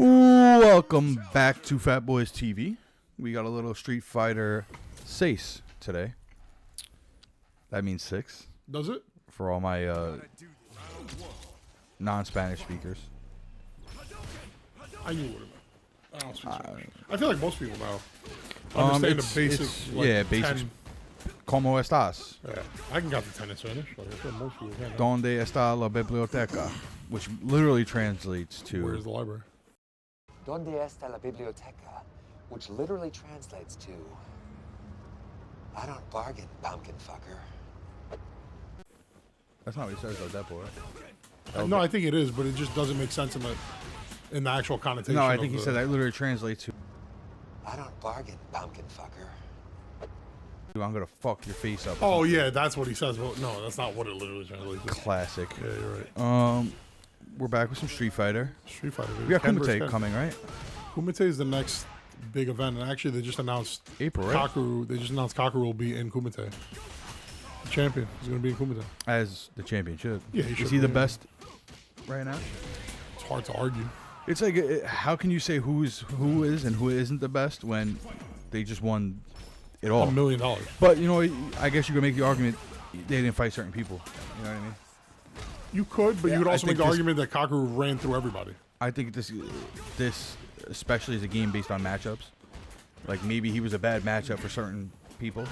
Welcome back to FatBoyzTV. We got a little Streetfighter 6 today. That means 6. Does it? For all my non-Spanish speakers. I knew what it meant. I don't speak Spanish. I feel like most people now understand the basic. Like, yeah, basic. 10. ¿Cómo estás? Yeah, I can get the 10 in Spanish. Like I feel most people can. ¿Dónde está la biblioteca? Which literally translates to... Where's the library? ¿Dónde está la biblioteca? Which literally translates to... I don't bargain, pumpkin fucker. That's not what he says though, that boy. Right? No, I think it is, but it just doesn't make sense in the actual connotation. No, I think he said that literally translates to... I don't bargain, pumpkin fucker. I'm gonna fuck your face up. Oh yeah, that's what he says. Well, no, that's not what it literally translates to. Classic. Yeah, you're right. We're back with some Street Fighter. Street Fighter. We got Kumite coming, right? Kumite is the next big event, and actually they just announced April, right? Kakeru. They just announced Kakeru will be in Kumite. The champion is going to be in Kumite as the championship. Yeah, he should. Is he the best right now? It's hard to argue. It's like, how can you say who is and who isn't the best when they just won it all? $1 million. But you know, I guess you could make the argument they didn't fight certain people. You know what I mean? You could, but Yeah, you could also make the this, argument that Kakeru ran through everybody. I think this especially is a game based on matchups. Like maybe he was a bad matchup for certain people.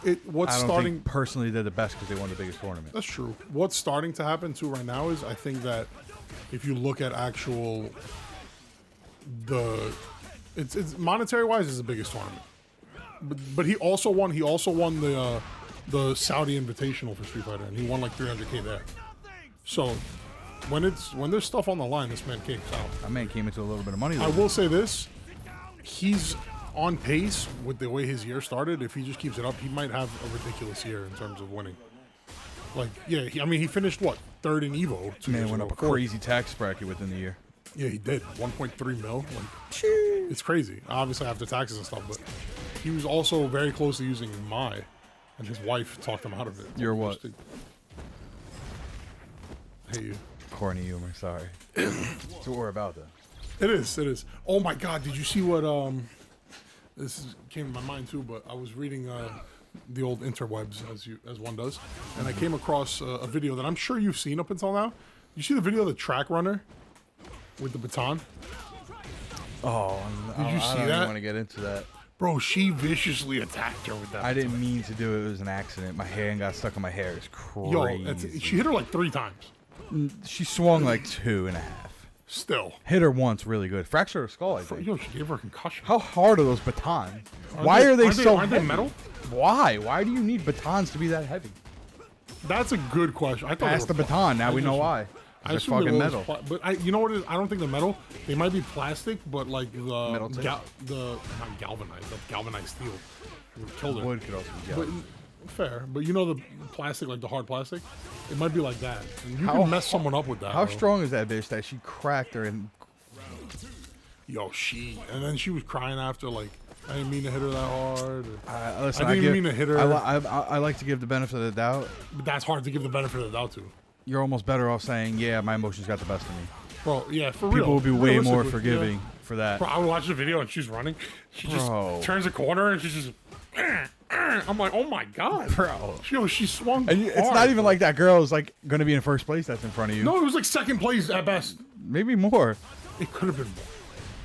I don't think personally they're the best because they won the biggest tournament. That's true. What's starting to happen too right now is I think that if you look at actual it's monetary wise is the biggest tournament. But he also won the Saudi Invitational for Street Fighter, and he won like 300K there. So when there's stuff on the line, this man capes out. That man came into a little bit of money. I will say this: he's on pace with the way his year started. If he just keeps it up, he might have a ridiculous year in terms of winning. Like, yeah, he finished what, 3rd in Evo. Man went up a crazy tax bracket within the year. Yeah, he did. 1.3 mil. Like, it's crazy. Obviously after taxes and stuff, but he was also very close to using Mai, and his wife talked him out of it. You're what? I hate you. Corny humor. Sorry. That's what we're about, though. It is. It is. Oh my God! Did you see what? Came to my mind too, but I was reading the old interwebs as one does, and I came across a video that I'm sure you've seen up until now. You see the video of the track runner with the baton? Oh, did you see that? I don't want to get into that. Bro, she viciously attacked her with that. I didn't mean to do it. It was an accident. My hand got stuck in my hair. It's crazy. Yo, she hit her like 3 times. She swung like 2.5. Still. Hit her once really good. Fractured her skull, I think. Yo, she gave her a concussion. How hard are those batons? Why are they so heavy? Aren't they metal? Why? Why do you need batons to be that heavy? That's a good question. I thought Pass the baton. Now we know why. It's fucking metal. But you know what it is? I don't think they're metal. They might be plastic, but like the metal not galvanized. That's galvanized steel. It would kill her. Wood could also be galvanized. Fair, but you know the plastic, like the hard plastic, it might be like that. And you can mess someone up with that. How strong is that bitch that she cracked her and? Yo, and then she was crying after, like, I didn't mean to hit her that hard. Listen, I didn't mean to hit her. I like to give the benefit of the doubt. But that's hard to give the benefit of the doubt to. You're almost better off saying, yeah, my emotions got the best of me. Bro, yeah, for real. People will be way more forgiving for that. Bro, I would watch the video and she's running. She just turns a corner and she's just... I'm like, oh my God, bro. She swung and hard, it's not even like that girl is like going to be in first place that's in front of you. No, it was like 2nd place at best. Maybe more. It could have been more.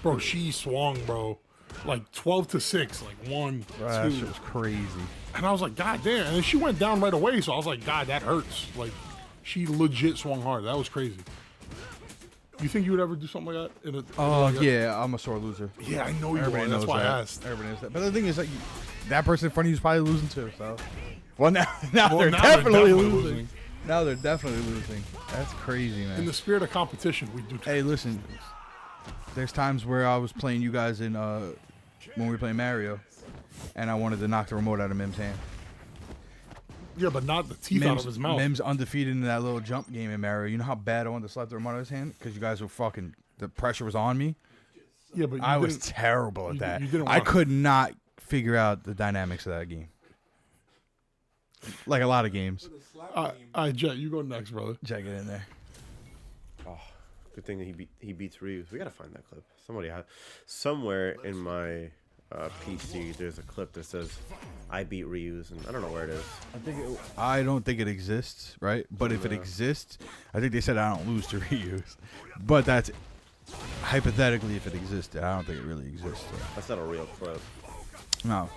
Bro, she swung, bro. Like 12-6, like 1, 2. That shit was crazy. And I was like, God damn. And then she went down right away, so I was like, God, that hurts. Like, she legit swung hard. That was crazy. You think you would ever do something like that? Yeah, I'm a sore loser. Yeah, I know you are. That's why I asked. Everybody knows that. But the thing is, like, that person in front of you is probably losing too. So, well, now they're definitely losing. Now they're definitely losing. That's crazy, man. In the spirit of competition, we do. Hey, listen. There's times where I was playing you guys in when we were playing Mario, and I wanted to knock the remote out of Mim's hand. Yeah, but not the teeth out of his mouth. Mim's undefeated in that little jump game in Mario. You know how bad I wanted to slap the remote out of his hand? Because you guys were fucking... The pressure was on me. Yeah, but I was terrible at that. I could not figure out the dynamics of that game. Like a lot of games. Jet, you go next, brother. Jet, get in there. Oh. Good thing that he beats Ryu. We gotta find that clip. Somewhere in my PC, there's a clip that says I beat Ryu's, and I don't know where it is. I don't think it exists, right? But if it exists, I think they said I don't lose to Ryu's. But that's hypothetically if it existed. I don't think it really exists. So. That's not a real clip. No,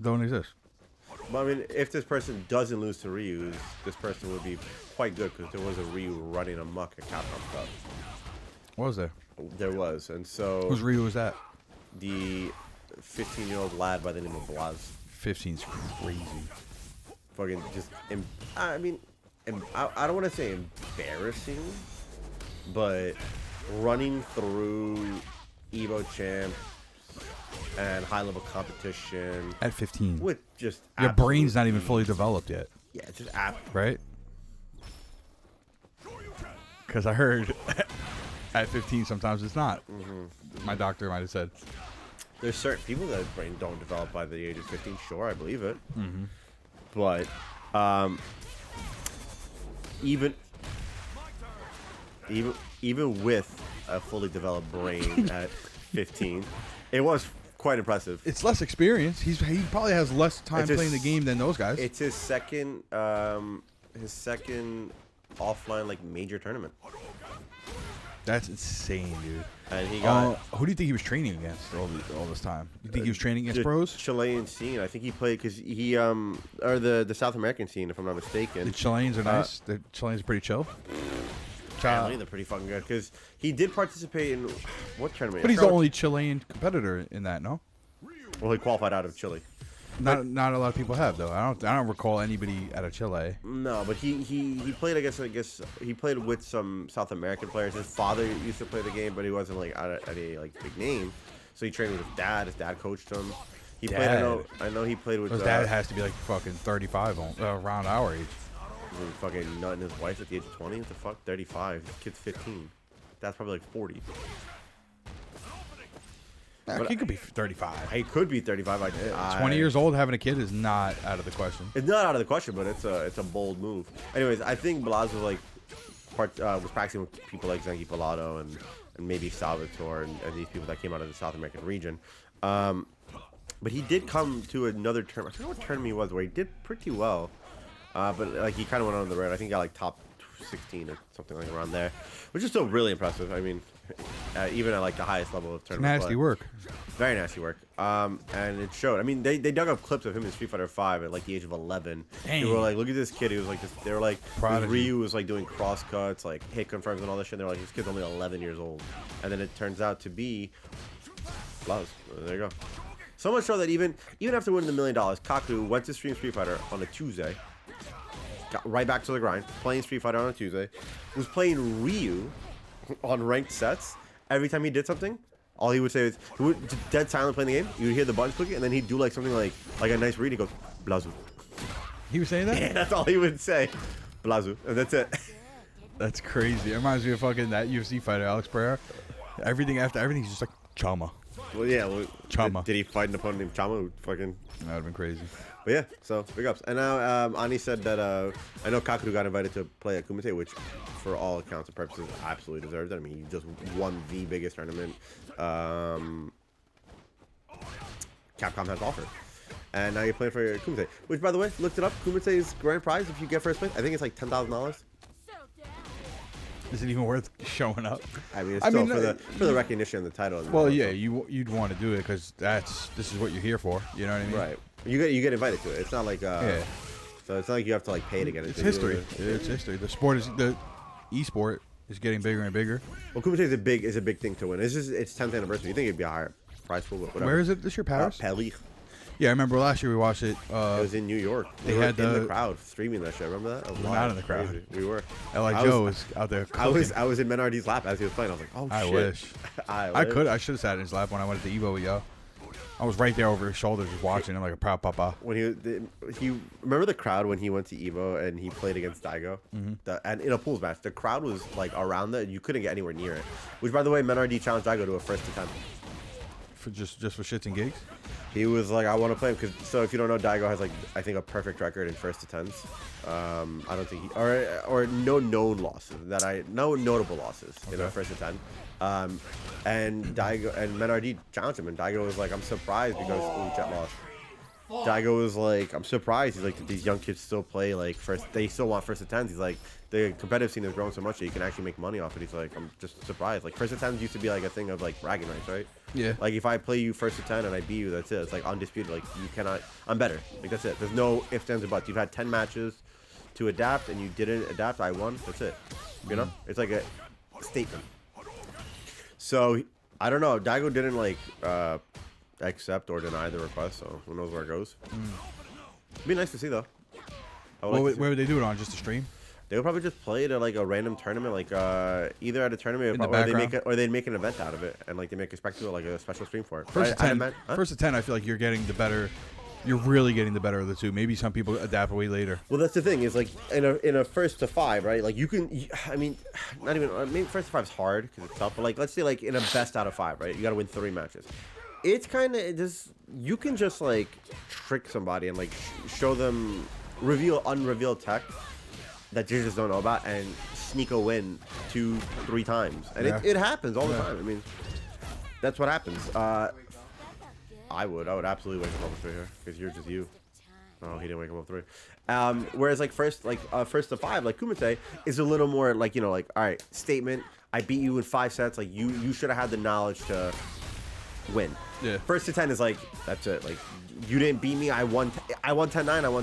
don't exist. But I mean, if this person doesn't lose to Ryu's, this person would be quite good because there was a Ryu running amok at Capcom Cup. What was there? There was, and so Whose Ryu was that? The 15-year-old lad by the name of boyz. 15's crazy. Fucking just, I mean, I don't want to say embarrassing, but running through Evo champ and high-level competition At 15. with just your brain's not even fully developed yet. Yeah, just right? Because I heard at 15 sometimes it's not. My doctor might have said. There's certain people that brain don't develop by the age of 15. Sure, I believe it. But even with a fully developed brain at 15, it was quite impressive. It's less experience. He probably has less time playing the game than those guys. It's his second offline like major tournament. That's insane, dude. And he got. Who do you think he was training against all this time? You think he was training against pros? Chilean scene. I think he played because he or the South American scene, if I'm not mistaken. The Chileans are nice. The Chileans are pretty chill. Apparently they're pretty fucking good because he did participate in what tournament? But he's the only Chilean competitor in that, no? Well, he qualified out of Chile. Not a lot of people have though. I don't recall anybody out of Chile. No, but he played. I guess he played with some South American players. His father used to play the game, but he wasn't like at a like big name. So he trained with his dad. His dad coached him. He played. I know he played with. His dad has to be like fucking 35 around our age. Fucking nutting his wife at the age of 20. What the fuck? 35. This kid's 15. That's probably like 40. He could be 35. He could be 35. 20 years old having a kid is not out of the question. It's not out of the question, but it's a bold move. Anyways, I think boyz was like was practicing with people like Zenki Pilato and maybe Salvatore and these people that came out of the South American region. But he did come to another tournament. I forget what tournament he was where he did pretty well. But like he kind of went on the road. I think he got like top 16 or something like around there, which is still really impressive. I mean, even at like the highest level of tournament. Nasty work. Very nasty work. And it showed. I mean, they dug up clips of him in Street Fighter 5 at like the age of 11. Dang. They were like, look at this kid. He was like, they were like, Ryu was like doing cross cuts, like hit confirms and all this shit. And they were like, this kid's only 11 years old. And then it turns out to be boyz. There you go. So much so that even after winning the $1 million, Kaku went to stream Street Fighter on a Tuesday. Got right back to the grind, playing Street Fighter on a Tuesday. Was playing Ryu on ranked sets. Every time he did something, all he would say is, he would dead silent playing the game. You would hear the buttons clicking, and then he'd do like something like a nice read. He goes, Blazu. He was saying that? Yeah, that's all he would say. Blazu. And that's it. That's crazy. It reminds me of fucking that UFC fighter, Alex Pereira. Everything after everything, he's just like, Chama. Well, yeah. Well, Chama. Did he fight an opponent named Chama who fucking... That would have been crazy. But yeah, so big ups. And now Ani said that I know Kaku got invited to play at Kumite, which for all accounts and purposes absolutely deserves it. I mean, he just won the biggest tournament Capcom has offered. And now you're playing for Kumite, which, by the way, looked it up. Kumite's grand prize, if you get first place, I think it's like $10,000. Is it even worth showing up? I mean, it's still for the recognition and the title. Well, yeah, you'd want to do it because this is what you're here for. You know what I mean? Right. You get invited to it. It's not like yeah. So it's not like you have to like pay to get it. It's history. It's history. The esport is getting bigger and bigger. Well, Kumite is a big thing to win. It's 10th anniversary. You think it'd be a higher prize pool? Whatever. Where is it this year? Paris. Paris. Yeah, I remember last year we watched it. It was in New York. We were in the crowd streaming that shit. Remember that? We're not in the crowd. Crazy. We were. Joe was out there. Cooking. I was in Menardi's lap as he was playing. I was like, oh shit. Wish. I could. I should have sat in his lap when I went to Evo with Yo. I was right there over his shoulder just watching him like a proud papa. When he remember the crowd when he went to Evo and he played against Daigo? And in a pools match, the crowd was like around that. You couldn't get anywhere near it. Which, by the way, Menardi challenged Daigo to a first to 10. for just for shits and gigs? He was like, I want to play him because. So if you don't know, Daigo has like I think a perfect record in first to tens. I don't think he or no known losses no notable losses in our first to 10. And Daigo and Menardi challenged him, and Daigo was like, I'm surprised because Jet lost. Daigo was like, I'm surprised. He's like, that these young kids still play like first. They still want first to tens. He's like, the competitive scene has grown so much that you can actually make money off it. He's like, I'm just surprised. Like first to tens used to be like a thing of like bragging rights, right? Yeah. Like if I play you first to 10 and I beat you, that's it. It's like undisputed. Like you cannot. I'm better. Like that's it. There's no ifs, ands, or buts. You've had 10 matches to adapt, and you didn't adapt. I won. That's it. You know, it's like a statement. So I don't know. Daigo didn't like accept or deny the request, so who knows where it goes. It'd be nice to see though. Where would they do it on? Just a stream? They would probably just play it at like a random tournament, like either at a tournament or they'd make an event out of it, and like they make a spectacle, like a special stream for it. First to 10, I feel like you're getting the better. You're really getting the better of the two. Maybe some people adapt way later. Well, that's the thing is like in a first to 5, right? Like you can, I mean, not even. I mean, first to 5 is hard because it's tough. But like, let's say like in a best out of 5, right? You got to win 3 matches. It's kind of just you can just like trick somebody and like show them reveal unrevealed tech that you just don't know about and sneak a win 2-3 times, and it happens all the time. I mean, that's what happens. I would absolutely wake him up with 3 here because you're just you. Oh, he didn't wake him up with 3. Whereas like first to 5, like Kumite is a little more like, you know, like, all right, statement. I beat you in 5 sets. Like you should have had the knowledge to win. Yeah. First to 10 is like, that's it. Like you didn't beat me. I won 10-9. I won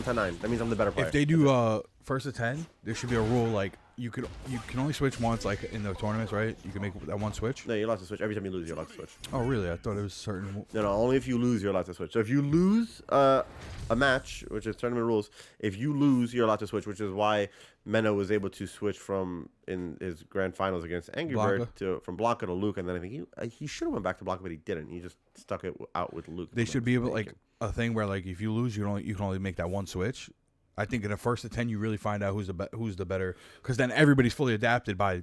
10-9. That means I'm the better player. If they do first to 10, there should be a rule like you can only switch once, like in the tournaments, right? You can make that one switch. No, you're allowed to switch every time you lose. You're allowed to switch. Oh, really? I thought it was certain. No, only if you lose, you're allowed to switch. So if you lose a match, which is tournament rules, if you lose, you're allowed to switch, which is why Mena was able to switch from in his grand finals against Angry Bird from Blanca to Luke, and then I think he should have went back to Blanca, but he didn't. He just stuck it out with Luke. They should be able like a thing where like if you lose, you can only make that one switch. I think in a first to 10, you really find out who's the better, because then everybody's fully adapted by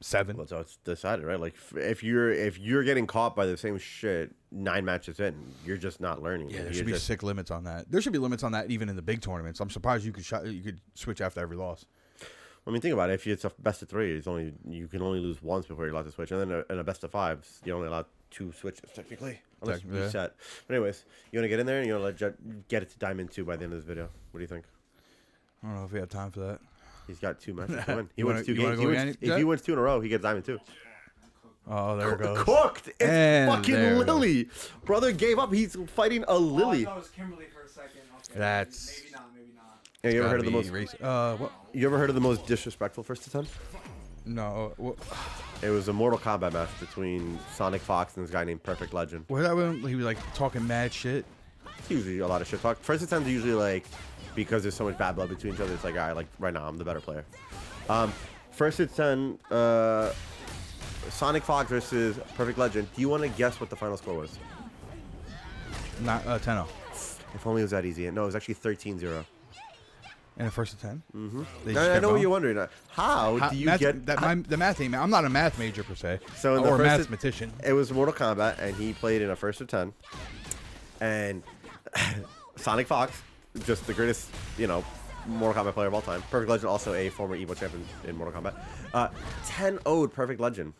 7. Well, so it's decided, right? Like if you're getting caught by the same shit 9 matches in, you're just not learning. Yeah, there should be sick limits on that. There should be limits on that even in the big tournaments. I'm surprised you could switch after every loss. I mean, think about it. If it's a best of 3, you can only lose once before you're allowed to switch, and then in a best of 5, you're only allowed 2 switches technically, unless you reset. But anyways, you want to get in there and you want to get it to Diamond 2 by the end of this video. What do you think? I don't know if we have time for that. He's got 2 matches to win. He wins 2 games. If he wins 2 in a row, he gets Diamond 2. Oh, there it goes. Cooked. It's fucking Lily. Brother gave up. He's fighting a Lily. I thought it was Kimberly for a second. Okay. That's maybe not. Yeah, you ever heard of the most what? You ever heard of the most disrespectful first to 10? No. It was a Mortal Kombat match between Sonic Fox and this guy named Perfect Legend. Was that when he was like talking mad shit? It's usually a lot of shit talk. First to 10 is usually like, because there's so much bad blood between each other, it's like, all right, like right now I'm the better player. First to 10, Sonic Fox versus Perfect Legend. Do you want to guess what the final score was? Not 10-0. If only it was that easy. No, it was actually 13-0. And a first to 10? Mm-hmm. I know what you're wondering. How do you get... the math ain't... I'm not a math major, per se. So in or a mathematician. It was Mortal Kombat, and he played in a first to 10. And Sonic Fox, just the greatest, Mortal Kombat player of all time. Perfect Legend, also a former Evo champion in Mortal Kombat. 10-0'd Perfect Legend.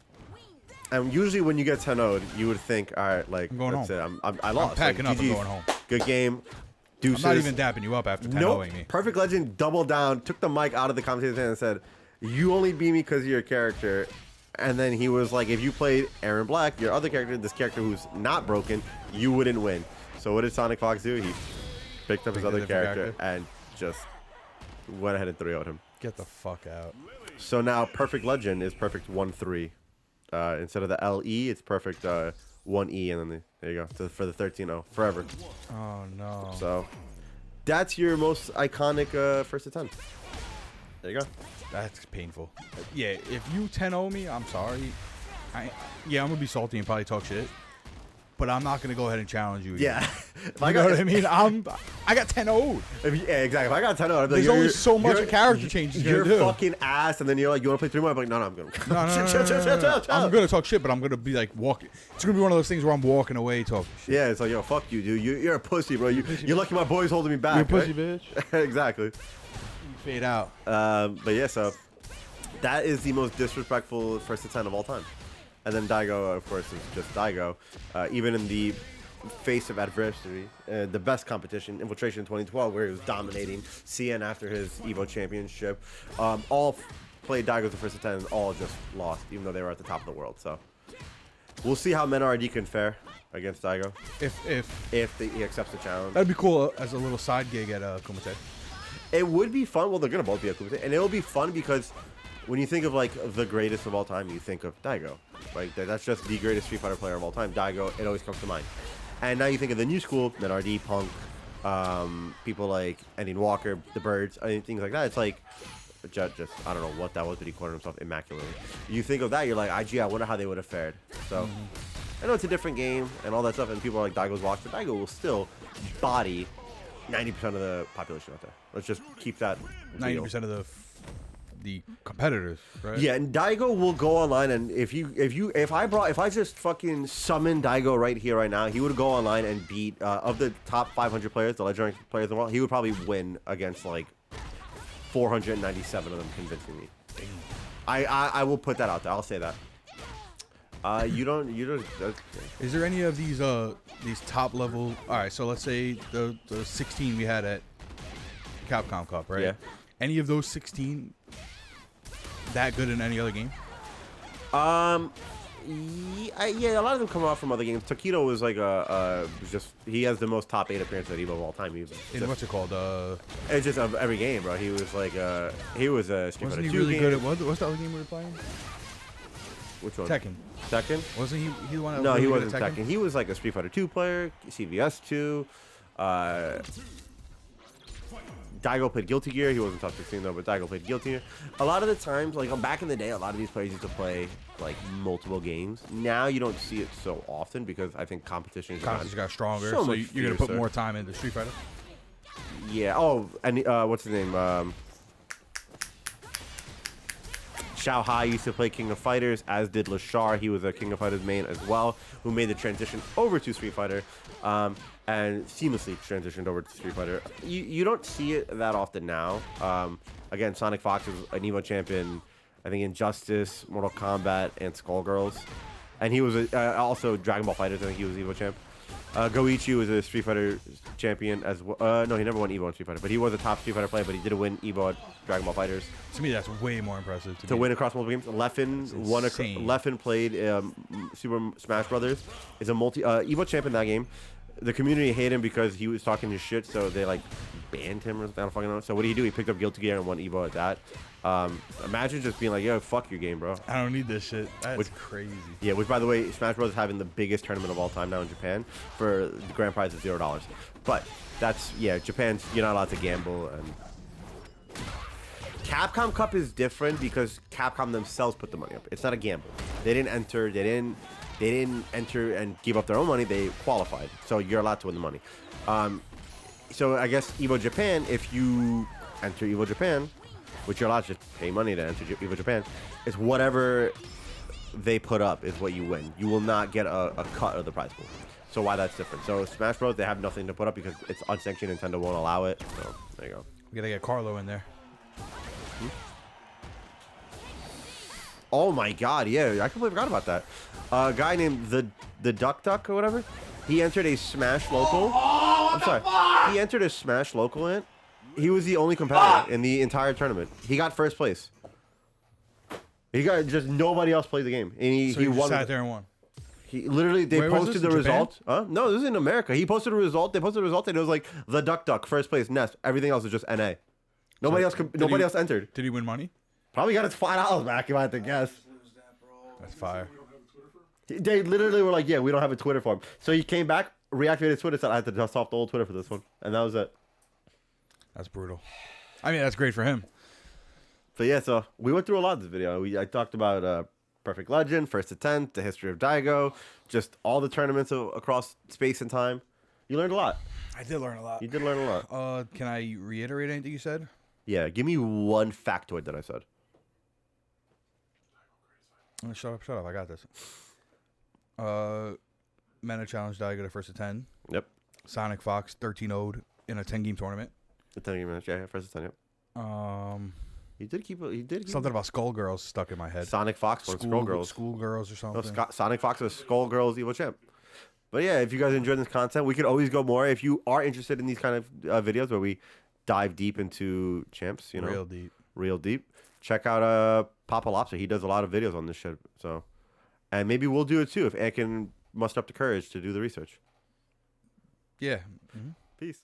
And usually when you get 10-0'd, you would think, all right, like, I'm going that's home. it. I lost. I'm packing up and going home. Good game. Deuces. I'm not even dapping you up after 10-0ing me. Perfect Legend doubled down, took the mic out of the commentator's hand and said, you only beat me because of your character. And then he was like, if you played Aaron Black, your other character, this character who's not broken, you wouldn't win. So what did Sonic Fox do? He picked up his other character and just went ahead and 3-0'd him. Get the fuck out. So now Perfect Legend is perfect 1-3. Instead of the LE, it's perfect 1E, and then there you go. So for the 13-0 forever. Oh no. So that's your most iconic first to 10. There you go. That's painful. Yeah, if you 10-0 me, I'm sorry. I'm gonna be salty and probably talk shit. but I'm not gonna go ahead and challenge you. Again. Yeah. You know what I mean? I got 10-0'd. Yeah, exactly. If I got 10-0, I'd be like, There's only so much a character change is gonna do. You're fucking ass, and then you're like, you want to play 3 more? I'm like, no, I'm good. No. I'm gonna talk shit, but I'm gonna be like walking. It's gonna be one of those things where I'm walking away talking shit. Yeah, it's like, yo, fuck you, dude. You're a pussy, bro. You're lucky my boy's holding me back. You're a pussy, bitch. Exactly. You fade out. But yeah, so that is the most disrespectful first to 10 of all time. And then Daigo, of course, is just Daigo. Even in the face of adversity, the best competition, Infiltration 2012, where he was dominating CN after his EVO championship, all played Daigo the first to 10 and all just lost, even though they were at the top of the world. So we'll see how Menardi can fare against Daigo. If he accepts the challenge. That'd be cool as a little side gig at Kumite. It would be fun. Well, they're going to both be at Kumite. And it'll be fun because when you think of like the greatest of all time, you think of Daigo. Like that's just the greatest Street Fighter player of all time. Daigo, it always comes to mind. And now you think of the new school, Menardi, Punk, people like Ending Walker, the Birds, things like that. It's like, just I don't know what that was, but he cornered himself immaculately. You think of that, you're like, IG, I wonder how they would have fared. So I know it's a different game and all that stuff, and people are like, Daigo's watched, but Daigo will still body 90% of the population out there. Let's just keep that 90% of the competitors, right? Yeah, and Daigo will go online, and if I just fucking summon Daigo right here, right now, he would go online and beat of the top 500 players, the legendary players in the world. He would probably win against like 497 of them, convincing me. I will put that out there. I'll say that. You don't. Is there any of these top level? All right, so let's say the 16 we had at Capcom Cup, right? Yeah. Any of those 16 that good in any other game? Yeah, a lot of them come off from other games. Takedo was like he has the most top 8 appearances at EVO of all time. What's it called? It's just of every game, bro. He was like he was a Street Fighter 2 Wasn't he really game. good at what's the other game we were playing? Which one? Tekken. Tekken? Wasn't he the one that No, was he really wasn't good at Tekken. He was like a Street Fighter 2 player, CVS 2. Daigo played Guilty Gear. He wasn't top 16 though, but Daigo played Guilty Gear. A lot of the times, like back in the day, a lot of these players used to play like multiple games. Now you don't see it so often because I think competition got stronger, so so you're gonna put more time into Street Fighter. Yeah. Oh, and what's his name? Xiao Hai used to play King of Fighters, as did Lashar. He was a King of Fighters main as well, who made the transition over to Street Fighter, and seamlessly transitioned over to Street Fighter. You don't see it that often now. Again, Sonic Fox was an EVO champion, I think Injustice, Mortal Kombat, and Skullgirls. And he was also Dragon Ball FighterZ, I think he was EVO champ. Goichi was a Street Fighter champion as well. No, he never won EVO in Street Fighter, but he was a top Street Fighter player, but he did win EVO at Dragon Ball FighterZ. To me, that's way more impressive. To win across multiple games. Leffen played Super Smash Brothers. Is a EVO champ in that game. The community hated him because he was talking his shit, so they like banned him or something. I don't fucking know. So what did he do? He picked up Guilty Gear and won EVO at that. Imagine just being like, yo, fuck your game, bro. I don't need this shit. That's crazy. Yeah, which by the way, Smash Bros is having the biggest tournament of all time now in Japan for the grand prize of $0. But that's, yeah, Japan's, you're not allowed to gamble. And Capcom Cup is different because Capcom themselves put the money up. It's not a gamble. They didn't enter. They didn't enter and give up their own money. They qualified, so you're allowed to win the money. So I guess EVO Japan, if you enter EVO Japan, which you're allowed to just pay money to enter EVO Japan, is whatever they put up is what you win. You will not get a cut of the prize pool. So why that's different. So Smash Bros, they have nothing to put up because it's unsanctioned. Nintendo won't allow it. So there you go. We gotta get Carlo in there. Oh my god, yeah, I completely forgot about that. A guy named the Duck or whatever, he entered a Smash local. I'm sorry, he entered a Smash local in. He was the only competitor in the entire tournament. He got first place. He got just nobody else played the game, and he won. Sat there and won. He literally they posted the result. No, this is in America. He posted a result. They posted the result, and it was like the Duck first place, Nest. Everything else was just NA. Nobody else entered. Did he win money? Probably got his $5 back, if I had to guess. That's fire. They literally were like, yeah, we don't have a Twitter for him. So he came back, reactivated Twitter, said I had to dust off the old Twitter for this one. And that was it. That's brutal. I mean, that's great for him. So yeah, so we went through a lot of this video. I talked about Perfect Legend, First to 10th, the history of Daigo, just all the tournaments across space and time. You learned a lot. I did learn a lot. You did learn a lot. Can I reiterate anything you said? Yeah, give me one factoid that I said. Shut up. I got this. Meta Challenge Daigo to First to 10. Yep. Sonic Fox 13-0'd in a 10-game tournament. The 10-game match, yeah, First to 10, yep. He did keep something about Skullgirls stuck in my head. Sonic Fox or Skullgirls. Schoolgirls or something. No, Sonic Fox or Skullgirls Evo Champ. But yeah, if you guys enjoyed this content, we could always go more. If you are interested in these kind of videos where we dive deep into champs, you know, real deep, check out Papa Lobster. He does a lot of videos on this shit. So, and maybe we'll do it too if Ant can muster up the courage to do the research. Yeah. Peace.